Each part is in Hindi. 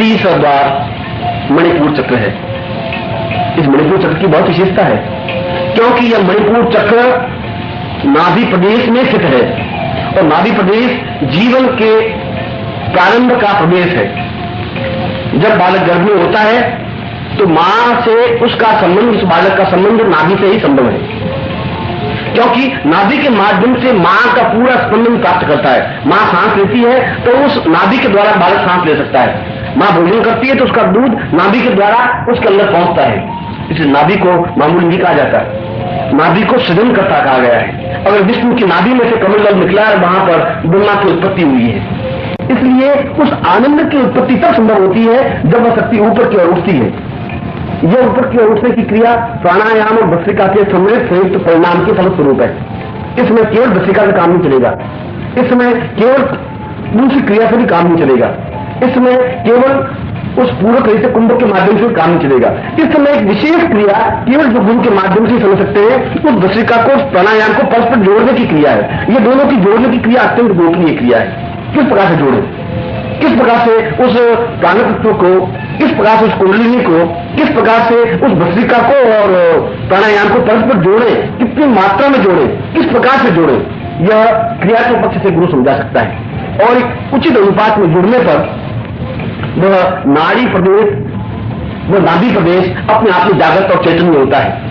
तीसरा द्वार मणिपुर चक्र है। इस मणिपुर चक्र की बहुत विशेषता है, क्योंकि यह मणिपुर चक्र नाभि प्रदेश में स्थित है, और नाभि प्रदेश जीवन के प्रारंभ का प्रदेश है। जब बालक गर्भ में होता है तो मां से उसका संबंध, उस बालक का संबंध नाभि से ही संभव है, क्योंकि नाभि के माध्यम से मां का पूरा स्पंदन प्राप्त करता है। मां सांस लेती है तो उस नाभि के द्वारा बालक सांस ले सकता है। मां भोजन करती है तो उसका दूध नाभि के द्वारा उसके अंदर पहुंचता है। इसलिए नाभि को मामूली नहीं कहा जाता, नाभि को सृजन करता कहा गया है। अगर विष्णु की नाभि में से कमल निकला है, वहां पर ब्रह्मा की उत्पत्ति हुई है। इसलिए उस आनंद की उत्पत्ति तब संभव होती है जब वह शक्ति ऊपर की ओर उठती है। यह ऊपर की ओर उठने की क्रिया प्राणायाम और भस्त्रिका के सम्मिलित संयुक्त परिणाम के फलस्वरूप है। इसमें केवल भस्त्रिका से काम नहीं चलेगा, इसमें केवल दूसरी क्रिया से भी काम नहीं चलेगा, इसमें केवल उस पूर्व क्रिया से कुंभ के माध्यम से काम नहीं चलेगा। इस समय एक विशेष क्रिया केवल जो गुण के माध्यम से समझ सकते हैं, उस भस्त्रिका को, उस प्राणायाम को परस्पर जोड़ने की क्रिया है। ये दोनों की जोड़ने की क्रिया अत्यंत गोपनीय क्रिया है। किस प्रकार से जोड़े, किस प्रकार से उस प्राणतत्व को, किस प्रकार से उस कुंडलिनी को, किस प्रकार से उस भस्त्रिका को और प्राणायाम को परस्पर जोड़े, कितनी मात्रा में जोड़े, किस प्रकार से जोड़े, यह क्रिया के पक्ष से गुरु समझा सकता है। और एक उचित अनुपात में जुड़ने पर वह नाड़ी प्रदेश, वह नाभि प्रदेश अपने आप में जागृत और चैतन्य होता है।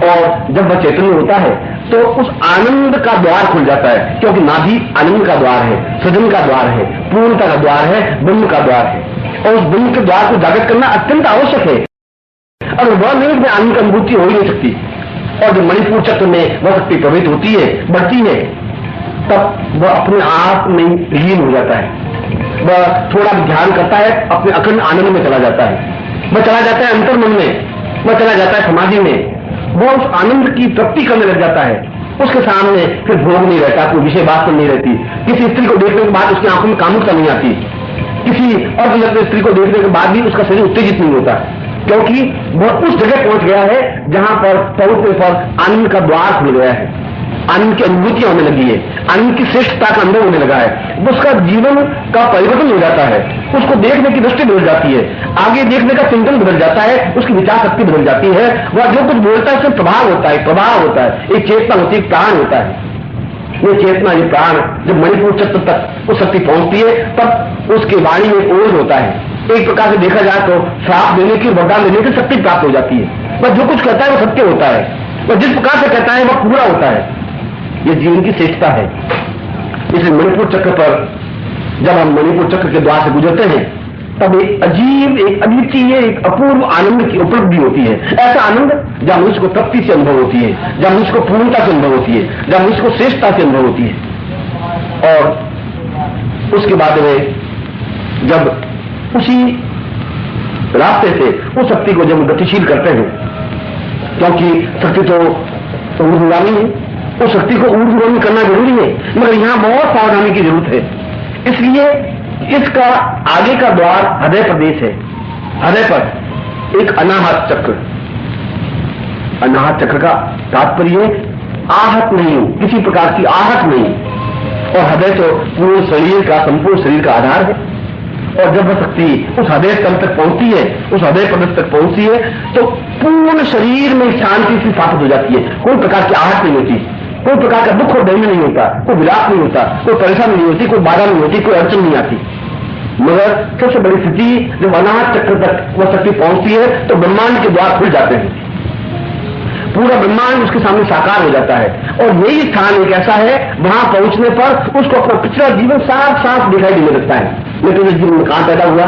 और जब वह चैतन्य होता है तो उस आनंद का द्वार खुल जाता है, क्योंकि नाभि आनंद का द्वार है, सृजन का द्वार है, पूर्णता का द्वार है, ब्रह्म का द्वार है। और उस ब्रह्म के द्वार को जागृत करना अत्यंत आवश्यक है। अगर वह नहीं, उसमें आनंद की अनुभूति हो ही नहीं सकती। और जब मणिपुर चक्र में वह शक्ति प्रभावित होती है, बढ़ती है, तब वह अपने आप में लीन हो जाता है। वह थोड़ा ध्यान करता है, अपने अखंड आनंद में चला जाता है, वह चला जाता है अंतर्मन में, वह चला जाता है समाधि में, वो उस आनंद की तृप्ति करने लग जाता है। उसके सामने फिर भोग नहीं रहता, कोई विषय बात नहीं रहती। किसी स्त्री को देखने के बाद उसकी आंखों में कामुकता नहीं आती, किसी और स्त्री को देखने के बाद भी उसका शरीर उत्तेजित नहीं होता, क्योंकि वह उस जगह पहुंच गया है जहां पर पहुंचने पर आनंद का द्वार खुल गया है, आनंद की अनुभूतियां होने लगी है, आनंद की श्रेष्ठता का अनुभव होने लगा है। उसका जीवन का परिवर्तन हो जाता है, उसको देखने की दृष्टि बदल जाती है, आगे देखने का चिंतन बदल जाता है, उसकी विचार शक्ति बदल जाती है। वह जो कुछ बोलता है उसमें प्रभाव होता है, प्रभाव होता है, एक चेतना होती है, प्राण होता है। ये चेतना, ये प्राण जब मणिपुर चक्र तक उस शक्ति पहुंचती है, तब उसके वाणी में ओज होता है। एक प्रकार से देखा जाए तो श्राप देने की, वरदान देने की शक्ति प्राप्त हो जाती है। वह जो कुछ कहता है वो सत्य होता है, वह जिस प्रकार से कहता है वह पूरा होता है। यह जीवन की श्रेष्ठता है। इसलिए मणिपुर चक्र पर जब हम मणिपुर चक्र के द्वार से गुजरते हैं, तब एक अजीब, एक अद्वितीय, एक अपूर्व आनंद की उपलब्धि होती है। ऐसा आनंद जब मनुष्य को तृप्ति से अनुभव होती है, जब मनुष्य को पूर्णता से अनुभव होती है, जब मनुष्य को श्रेष्ठता से अनुभव होती है। और उसके बाद में जब उसी रास्ते से उस शक्ति को जब गतिशील करते हैं, क्योंकि शक्ति तो ऊर्ध्वगामी है, उस शक्ति को ऊर्ध्वगामी करना जरूरी है, मगर यहां बहुत सावधानी की जरूरत है। इसलिए इसका आगे का द्वार हृदय प्रदेश है। हृदय पर एक अनाहत चक्र, अनाहत चक्र का तात्पर्य आहत नहीं, किसी प्रकार की आहट नहीं। और हृदय तो पूर्ण शरीर का, संपूर्ण शरीर का आधार है। और जब वह शक्ति उस हृदय तल तक पहुंचती है, उस हृदय प्रदेश तक पहुंचती है, तो पूर्ण शरीर में शांति सी स्थापित हो जाती है। कोई प्रकार की आहट नहीं होती, कोई प्रकार का दुख और दैन्य नहीं होता, कोई विलाप नहीं होता, कोई परेशानी नहीं होती, कोई बाधा नहीं होती, कोई अड़चन नहीं आती। मगर सबसे बड़ी स्थिति जब अनाहत चक्र तक वह शक्ति पहुंचती है तो ब्रह्मांड के द्वार खुल जाते हैं, पूरा ब्रह्मांड उसके सामने साकार हो जाता है। और यही स्थान एक ऐसा है, वहां पहुंचने पर उसको अपना पिछला जीवन साफ साफ दिखाई देने लगता है। लेकिन इस जीवन में कहां पैदा हुआ,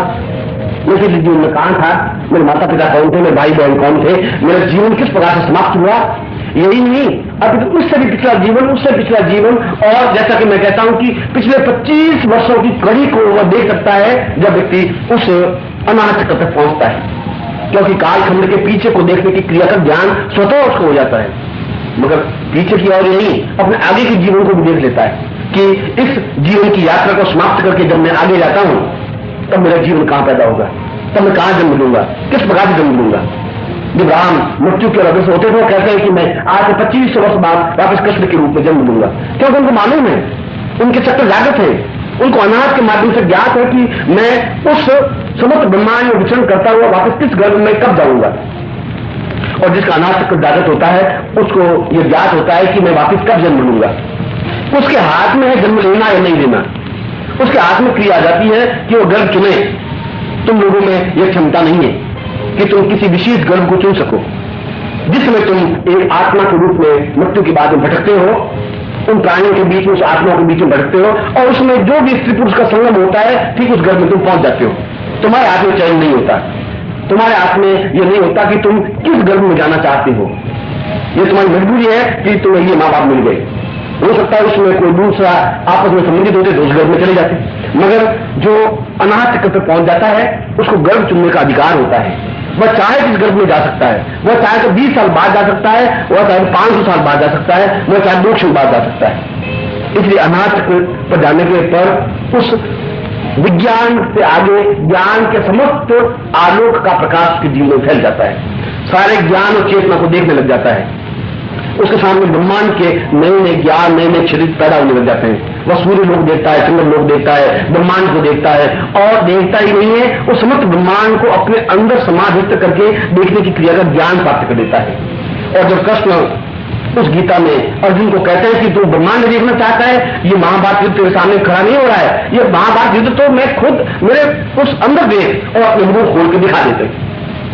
लेकिन इस जीवन में कहां था, मेरे माता पिता कौन थे, मेरे भाई बहन कौन थे, मेरा जीवन किस प्रकार से समाप्त हुआ, यही नहीं, अब उससे भी पिछला जीवन, उससे पिछला जीवन। और जैसा कि मैं कहता हूं कि पिछले 25 वर्षों की कड़ी को वह देख सकता है जब व्यक्ति उस अनाहत चक्र तक पहुंचता है, क्योंकि कालखंड के पीछे को देखने की क्रिया का ज्ञान स्वतः उसको हो जाता है। मगर पीछे की ओर नहीं, अपने आगे के जीवन को भी देख लेता है कि इस जीवन की यात्रा को समाप्त करके जब मैं आगे जाता हूं, तब मेरा जीवन कहां पैदा होगा, तब मैं कहां जन्म लूंगा, किस प्रकार से जन्म लूंगा। जब राम मृत्यु के हृदय से होते थे, वो कहते हैं कि मैं आज से 25 वर्ष बाद वापस कृष्ण के रूप में जन्म लूंगा, क्योंकि उनको मालूम है, उनके चक्र जागृत है, उनको अनाहत के माध्यम से ज्ञात है कि मैं उस समस्त ब्रह्मांड में विचरण करता हुआ वापस किस गर्भ में कब जाऊंगा। और जिसका अनाहत चक्र जागृत होता है उसको यह ज्ञात होता है कि मैं वापस कब जन्म लूंगा। उसके हाथ में है जन्म लेना या नहीं लेना, उसके हाथ में क्रिया आ जाती है कि वो गर्भ चुने। तुम लोगों में यह क्षमता नहीं है कि तुम किसी विशेष गर्भ को चुन सको। जिसमें तुम एक आत्मा के रूप में मृत्यु के बाद में भटकते हो, उन प्राणियों के बीच में, उस आत्मा के बीच में भटकते हो, और उसमें जो भी स्त्री पुरुष का संगम होता है ठीक उस गर्भ में तुम पहुंच जाते हो। तुम्हारे हाथ में चयन नहीं होता, तुम्हारे हाथ में यह नहीं होता कि तुम किस गर्भ में जाना चाहते हो। यह तुम्हारी मजबूरी है कि तुम्हें ये माँ बाप मिल गए। हो सकता है उसमें कोई दूसरा आपस में संबंधित होते तो उस गर्भ में चले जाते, मगर जो अनाहत चक्र पर पहुंच जाता है उसको गर्भ चुनने का अधिकार होता है। वह चाहे किस गर्भ में जा सकता है, वह चाहे तो 20 साल बाद जा सकता है, वह चाहे 500 साल बाद जा सकता है, वह चाहे 2 क्षण बाद जा सकता है। इसलिए अनाहत चक्र पर जाने के पर उस विज्ञान से आगे ज्ञान के समस्त आलोक का प्रकाश के जीवन में फैल जाता है। सारे ज्ञान और चेतना को देखने लग जाता है। उसके सामने ब्रह्मांड के नए नए ज्ञान, नए नए क्षितिज पैदा होने लग जाते हैं। वह सूर्य लोग देखता है, चंद्र लोग देखता है, ब्रह्मांड को देखता है, और देखता ही नहीं है, वो समस्त ब्रह्मांड को अपने अंदर समाधित करके देखने की क्रिया का ज्ञान प्राप्त कर देता है। और जब कृष्ण उस गीता में अर्जुन को कहते हैं कि तू ब्रह्मांड देखना चाहता है, ये महाभारत युद्ध तेरे सामने खड़ा नहीं हो रहा है, ये महाभारत युद्ध तो मैं खुद मेरे उस अंदर देख, और अपने मुंह खोल के दिखा देते हैं।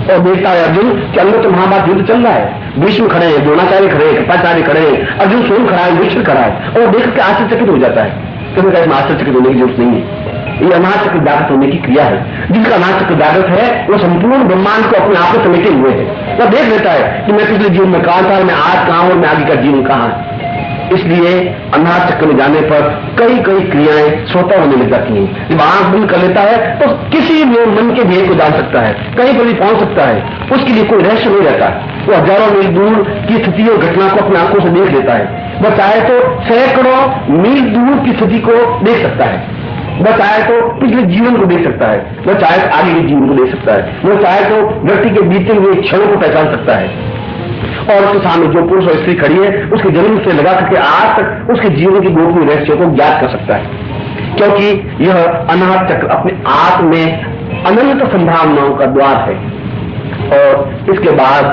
और देखता है अर्जुन कि अंदर तो महाभारत युद्ध चल रहा है, भीष्म खड़े हैं, द्रोणाचार्य खड़े हैं, कृपाचार्य खड़े हैं, अर्जुन स्वयं खड़ा है, युधिष्ठिर खड़ा है, और देख के आश्चर्यचकित हो जाता है। कभी कभी आश्चर्यचकित होने की जरूरत नहीं है। ये अनाहत चक्र जागृत होने की क्रिया है। जिसका अनाहत चक्र जागृत है वो संपूर्ण ब्रह्मांड को अपने आप में समेटे हुए है। वह देख लेता है कि मैं पिछले जीवन में कहां था, मैं आज कहां हूं, मैं आगे का जीवन कहां है। इसलिए अनाहत चक्र में जाने पर कई कई क्रियाएं स्वतः होने लग जाती हैं। जब आंख बंद कर लेता है तो किसी भी मन के भेद को जान सकता है, कहीं पर भी पहुंच सकता है, उसके लिए कोई रहस्य नहीं रहता। वो हजारों मील दूर की स्थिति और घटना को अपनी आंखों से देख लेता है। वह चाहे तो सैकड़ों मील दूर की स्थिति को देख सकता है, वह चाहे तो पिछले जीवन को देख सकता है, वह चाहे तो आगे के जीवन को देख सकता है, वह चाहे तो व्यक्ति के बीते हुए क्षणों को पहचान सकता है। और उसके सामने जो पुरुष और स्त्री खड़ी है उसके जन्म से लगा करके आज तक उसके जीवन की गोपनीय रहस्यों को ज्ञात कर सकता है, क्योंकि यह अनाहत चक्र अपने आप में अनंत संभावनाओं का द्वार है। और इसके बाद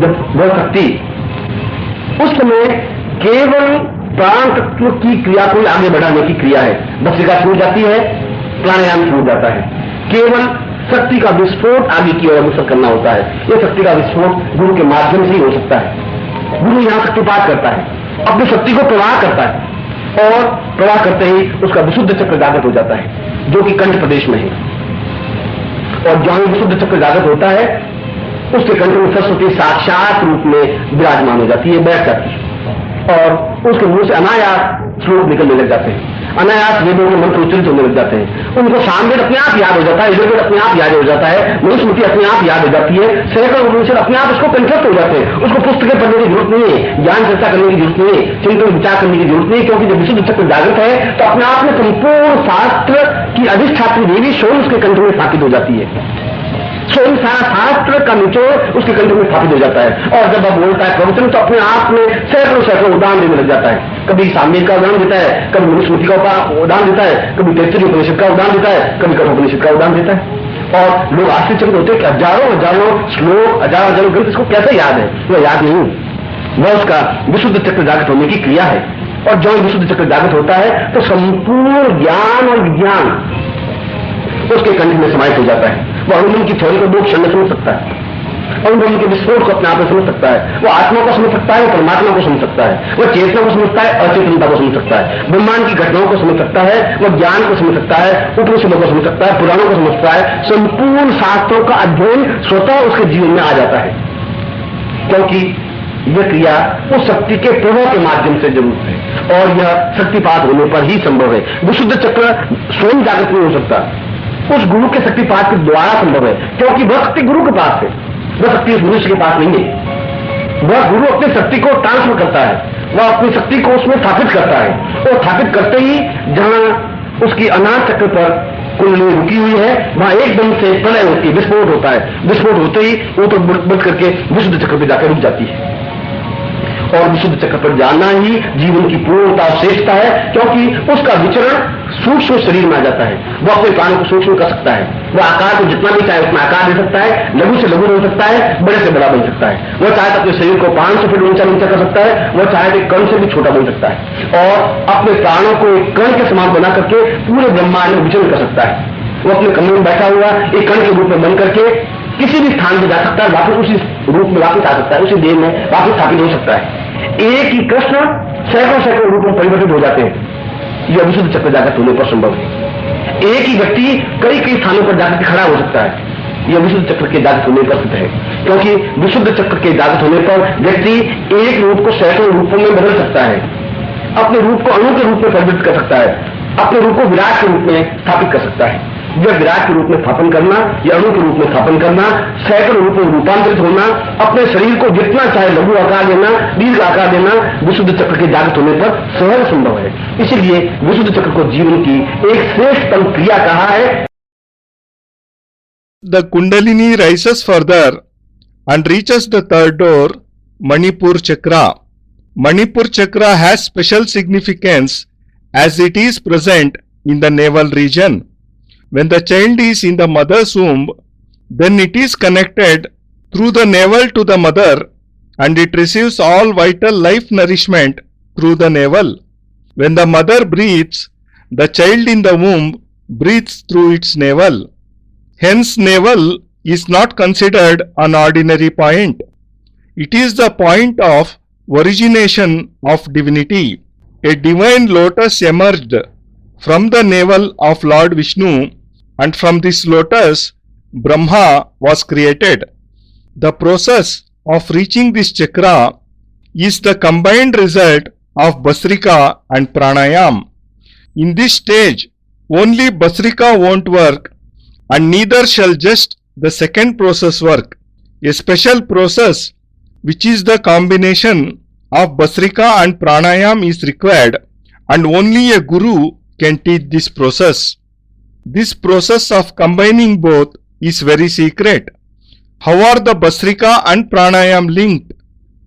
जब वह शक्ति उस समय केवल प्राण तत्व की क्रिया को आगे बढ़ाने की क्रिया है, भस्त्रिका छूट जाती है, प्राणायाम छूट जाता है, केवल शक्ति का विस्फोट आगे की ओर अग्रसर करना होता है। यह शक्ति का विस्फोट गुरु के माध्यम से ही हो सकता है। गुरु यहां शक्तिपात करता है, अपनी शक्ति को प्रवाह करता है, और प्रवाह करते ही उसका विशुद्ध चक्र जागृत हो जाता है जो कि कंठ प्रदेश में है। और जहां विशुद्ध चक्र जागृत होता है उसके कंठ में सरस्वती साक्षात रूप में विराजमान हो जाती है, बैठ जाती है, और उसके मुंह से अनायास श्लोक निकलने लग जाते हैं, अनायास वेदों के मंत्र उच्चरित होने लग जाते हैं। उनको सामवेद अपने आप याद हो जाता है, यजुर्वेद अपने आप याद हो जाता है, मनुस्मृति अपने आप याद हो जाती है, सैकड़ों उपनिषद अपने आप उसको कंठस्थ हो जाते हैं। उसको पुस्तकें पढ़ने की जरूरत नहीं है, ज्ञान चर्चा करने की जरूरत नहीं है, चिंतन विचार करने की जरूरत नहीं है, क्योंकि जब विशुद्ध चक्र जागृत है तो अपने आप में संपूर्ण शास्त्र की अधिष्ठात्री देवी स्वयं उसके कंठ में स्थापित हो जाती है। स्वयं सारा शास्त्र का निचोड़ उसके कंठ में स्थापित हो जाता है। और जब वह बोलता है प्रवचन तो अपने आप में सैकड़ों सैकड़ों उदाहरण देने लग जाता है। कभी सामवेद का उदाहरण देता है, कभी मनुस्मृति का उदाहरण देता है, कभी तैत्तिरीय उपनिषद का उदाहरण देता है, कभी कठोपनिषद का उदाहरण देता है। और लोग आश्चर्यचकित होते हैं कि हजारों हजारों श्लोक, हजारों हजारों ग्रंथ इसको कैसे याद है। वह याद नहीं, वह उसका विशुद्ध चक्र जागृत होने की क्रिया है। और जब विशुद्ध चक्र जागृत होता है तो संपूर्ण ज्ञान और विज्ञान उसके कंठ में समाहित हो जाता है। वह अनुमान की थ्योरी को 2 क्षण में समझ सकता है, अनुमान के विस्फोट को अपने आप में समझ सकता है, वो आत्मा को समझ सकता है, परमात्मा को समझ सकता है, वह चेतना को समझता है, अचेतनता को समझ सकता है, ब्रह्मांड की घटनाओं को समझ सकता है, वह ज्ञान को समझ सकता है, उपनिषदों को समझ सकता है, पुराणों को समझता है। संपूर्ण शास्त्रों का अध्ययन स्वतः उसके जीवन में आ जाता है, क्योंकि यह क्रिया उस शक्ति के प्रभाव के माध्यम से जरूर है, और यह शक्तिपात होने पर ही संभव है। विशुद्ध चक्र स्वयं जागृत नहीं हो सकता, उस गुरु के शक्तिपात के द्वारा संभव है, क्योंकि वह शक्ति गुरु के पास है, वह शक्ति उस मनुष्य के पास नहीं है। वह गुरु अपनी शक्ति को ट्रांसफर करता है, वह अपनी शक्ति को उसमें स्थापित करता है, और स्थापित करते ही जहां उसकी अनाहत चक्र पर कुंडली रुकी हुई है वहां एकदम से प्रलय होती है, विस्फोट होता है। विस्फोट होते ही वो तो बढ़ करके विशुद्ध चक्र पर जाकर रुक जाती है, और विशुद्ध चक्र पर जाना ही जीवन की पूर्णता और श्रेष्ठता है, क्योंकि उसका विचरण सूक्ष्म शरीर में आ जाता है। वो अपने प्राणों को सूक्ष्म कर सकता है, वो आकार को जितना भी चाहे उतना आकार दे सकता है, लघु से लघु बन सकता है, बड़े से बड़ा बन सकता है। वो चाहे तो अपने शरीर को 500 फीट ऊंचा नीचा कर सकता है, वो चाहे तो कण से भी छोटा बन सकता है, और अपने प्राणों को एक कण के समान बना करके पूरे ब्रह्मांड में विचरण कर सकता है। वो अपने कमरे में बैठा हुआ एक कण के रूप में बन करके किसी भी स्थान पर जा सकता है, वापस उसी रूप में वापस आ सकता है, उसी देह में वापस स्थापित हो सकता है। एक ही कृष्ण सैकड़ों रूपों में परिवर्तित हो जाते हैं। यह विशुद्ध चक्र जागृत होने पर संभव है। एक ही व्यक्ति कई कई स्थानों पर जाकर खड़ा हो सकता है। यह विशुद्ध चक्र के जागृत होने पर सिद्ध है, क्योंकि विशुद्ध चक्र के जागृत होने पर व्यक्ति एक रूप को सैकड़ों रूपों में बदल सकता है, अपने रूप को अणु के रूप में परिवर्तित कर सकता है, अपने रूप को विराट के रूप में स्थापित कर सकता है। यह विराट के रूप में स्थापन करना या अणु के रूप में स्थापन करना, सैकड़ों रूपों में रूपांतरित होना, अपने शरीर को जितना चाहे लघु आकार देना, दीर्घ आकार देना, विशुद्ध चक्र के जागृत होने पर सहज संभव है। इसलिए विशुद्ध चक्र को जीवन की एक श्रेष्ठतम क्रिया कहा है। The Kundalini rises further and reaches the third door, Manipur Chakra. Manipur Chakra has special significance as it is present in the navel region. When the child is in the mother's womb, then it is connected through the navel to the mother and it receives all vital life nourishment through the navel. When the mother breathes, the child in the womb breathes through its navel. Hence, navel is not considered an ordinary point. It is the point of origination of divinity. A divine lotus emerged from the navel of Lord Vishnu, and from this lotus, Bramha was created. The process of reaching this chakra is the combined result of Basrika and Pranayam. In this stage, only Basrika won't work, and neither shall just the second process work. A special process, which is the combination of Basrika and Pranayam, is required, and only a guru can teach this process. This process of combining both is very secret. How are the Basrika and Pranayam linked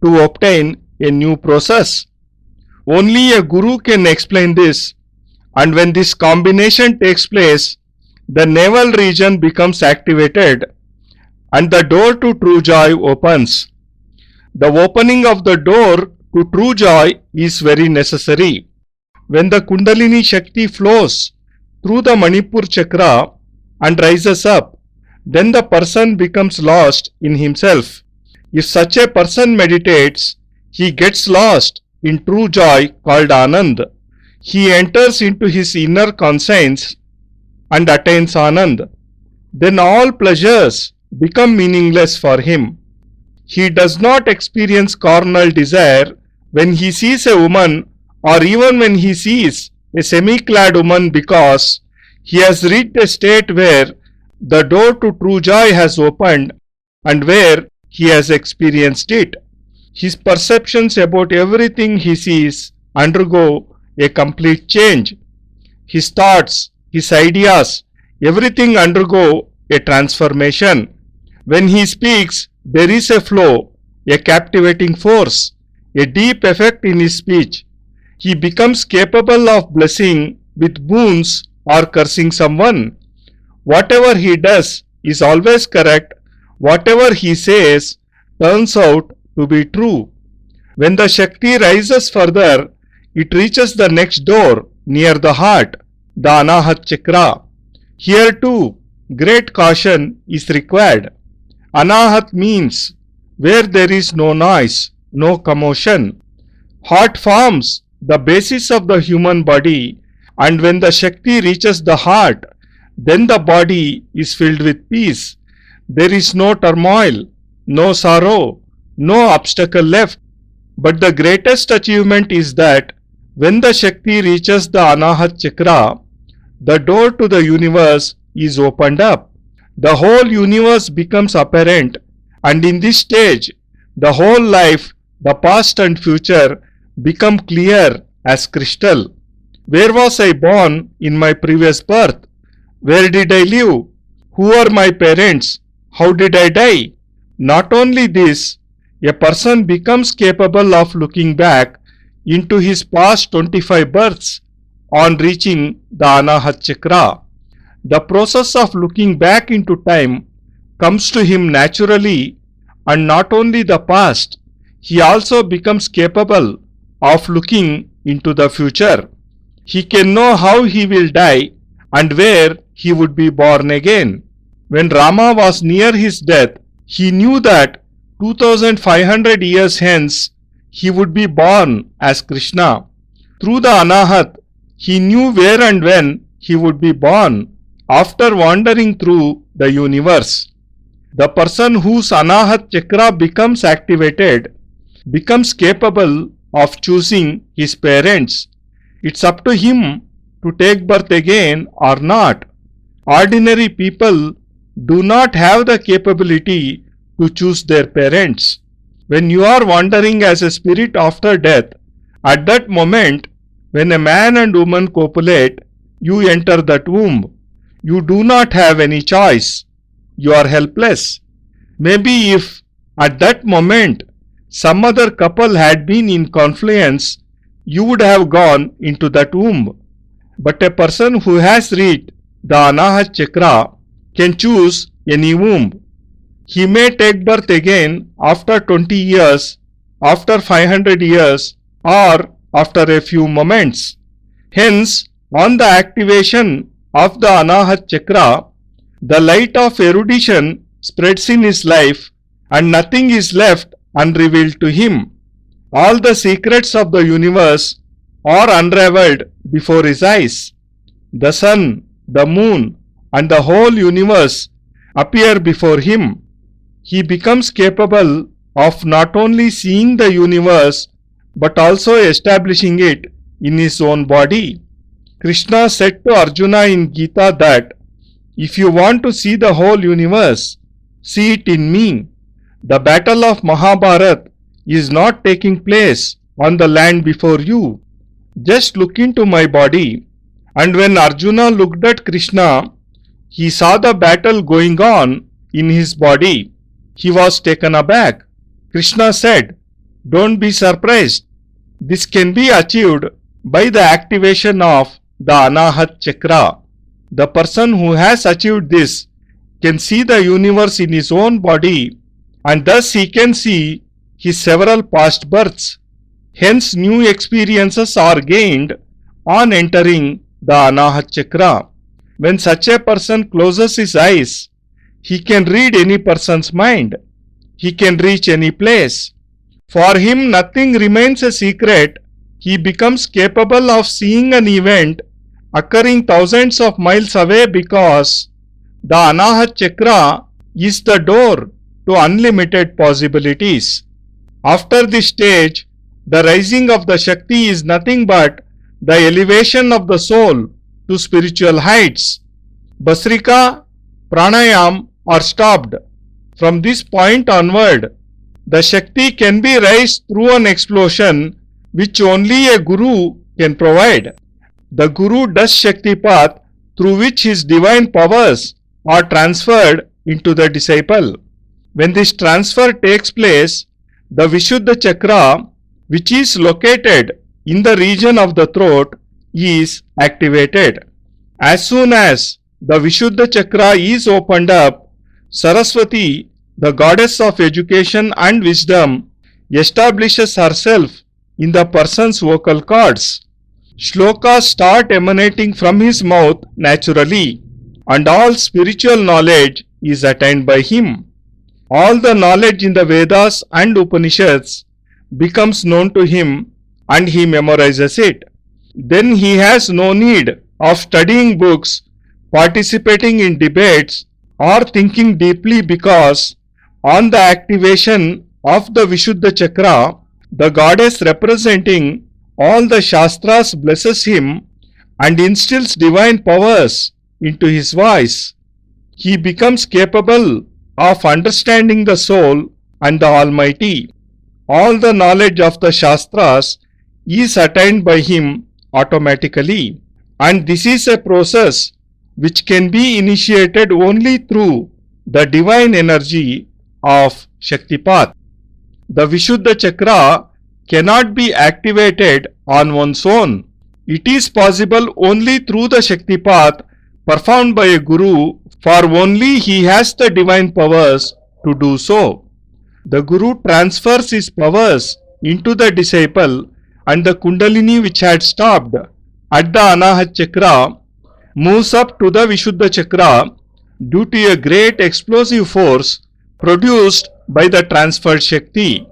to obtain a new process? Only a guru can explain this, and when this combination takes place, the navel region becomes activated and the door to true joy opens. The opening of the door to true joy is very necessary. When the Kundalini Shakti flows through the Manipur Chakra and rises up, then the person becomes lost in himself. If such a person meditates, he gets lost in true joy called Anand. He enters into his inner conscience and attains Anand. Then all pleasures become meaningless for him. He does not experience carnal desire when he sees a woman, or even when he sees a semi-clad woman, because he has reached a state where the door to true joy has opened and where he has experienced it. His perceptions about everything he sees undergo a complete change. His thoughts, his ideas, everything undergo a transformation. When he speaks, there is a flow, a captivating force, a deep effect in his speech. He becomes capable of blessing with boons or cursing someone. Whatever he does is always correct. Whatever he says turns out to be true. When the Shakti rises further, it reaches the next door near the heart, the Anahat Chakra. Here too, great caution is required. Anahat means where there is no noise, no commotion. Heart forms the basis of the human body, and when the Shakti reaches the heart, then the body is filled with peace. There is no turmoil, no sorrow, no obstacle left. But the greatest achievement is that when the Shakti reaches the Anahat Chakra, the door to the universe is opened up. The whole universe becomes apparent, and in this stage, the whole life, the past and future, become clear as crystal. Where was I born in my previous birth? Where did I live? Who are my parents? How did I die? Not only this, a person becomes capable of looking back into his past 25 births, on reaching the Anahat Chakra. The process of looking back into time comes to him naturally, and not only the past, he also becomes capable of looking into the future. He can know how he will die and where he would be born again. When Rama was near his death, he knew that 2500 years hence he would be born as Krishna. Through the Anahat, he knew where and when he would be born after wandering through the universe. The person whose Anahat Chakra becomes activated becomes capable of choosing his parents. It's up to him to take birth again or not. Ordinary people do not have the capability to choose their parents. When you are wandering as a spirit after death, at that moment, when a man and woman copulate, you enter that womb. You do not have any choice. You are helpless. Maybe if at that moment some other couple had been in confluence, you would have gone into that womb. But a person who has reached the Anahat Chakra can choose any womb. He may take birth again after 20 years, after 500 years, or after a few moments. Hence, on the activation of the Anahat Chakra, the light of erudition spreads in his life and nothing is left unrevealed to him. All the secrets of the universe are unraveled before his eyes. The sun, the moon, and the whole universe appear before him. He becomes capable of not only seeing the universe but also establishing it in his own body. Krishna said to Arjuna in Gita that, if you want to see the whole universe, see it in me. The battle of Mahabharata is not taking place on the land before you. Just look into my body. And when Arjuna looked at Krishna, he saw the battle going on in his body. He was taken aback. Krishna said, don't be surprised. This can be achieved by the activation of the Anahat Chakra. The person who has achieved this can see the universe in his own body, and thus he can see his several past births. Hence new experiences are gained on entering the Anahat Chakra. When such a person closes his eyes, he can read any person's mind. He can reach any place. For him nothing remains a secret. He becomes capable of seeing an event occurring thousands of miles away because the Anahat Chakra is the door to unlimited possibilities. After this stage, the rising of the Shakti is nothing but the elevation of the soul to spiritual heights. Basrika, Pranayam are stopped. From this point onward, the Shakti can be raised through an explosion which only a Guru can provide. The Guru does Shaktipat through which his divine powers are transferred into the disciple. When this transfer takes place, the Vishuddha Chakra, which is located in the region of the throat, is activated. As soon as the Vishuddha Chakra is opened up, Saraswati, the goddess of education and wisdom, establishes herself in the person's vocal cords. Shlokas start emanating from his mouth naturally, and all spiritual knowledge is attained by him. All the knowledge in the Vedas and Upanishads becomes known to him and he memorizes it. Then he has no need of studying books, participating in debates, or thinking deeply because on the activation of the Vishuddha Chakra, the goddess representing all the Shastras blesses him and instills divine powers into his voice. He becomes capable of understanding the soul and the Almighty. All the knowledge of the Shastras is attained by him automatically, and this is a process which can be initiated only through the divine energy of Shaktipat. The Vishuddha Chakra cannot be activated on one's own. It is possible only through the Shakti path performed by a Guru, for only he has the divine powers to do so. The Guru transfers his powers into the disciple, and the Kundalini which had stopped at the Anahat Chakra moves up to the Vishuddha Chakra due to a great explosive force produced by the transferred Shakti.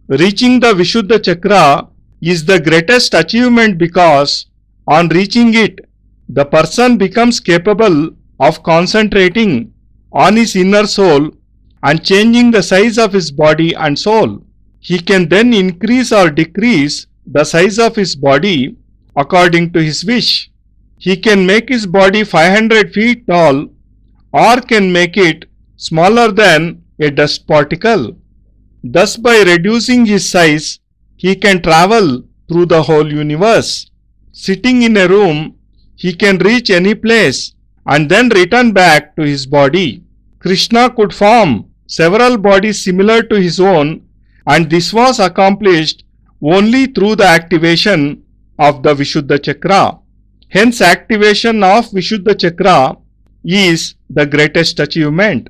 Reaching the Vishuddha Chakra is the greatest achievement because on reaching it, the person becomes capable of concentrating on his inner soul and changing the size of his body and soul. He can then increase or decrease the size of his body according to his wish. He can make his body 500 feet tall or can make it smaller than a dust particle. Thus, by reducing his size, he can travel through the whole universe. Sitting in a room, he can reach any place and then return back to his body. Krishna could form several bodies similar to his own, and this was accomplished only through the activation of the Vishuddha Chakra. Hence, activation of Vishuddha Chakra is the greatest achievement.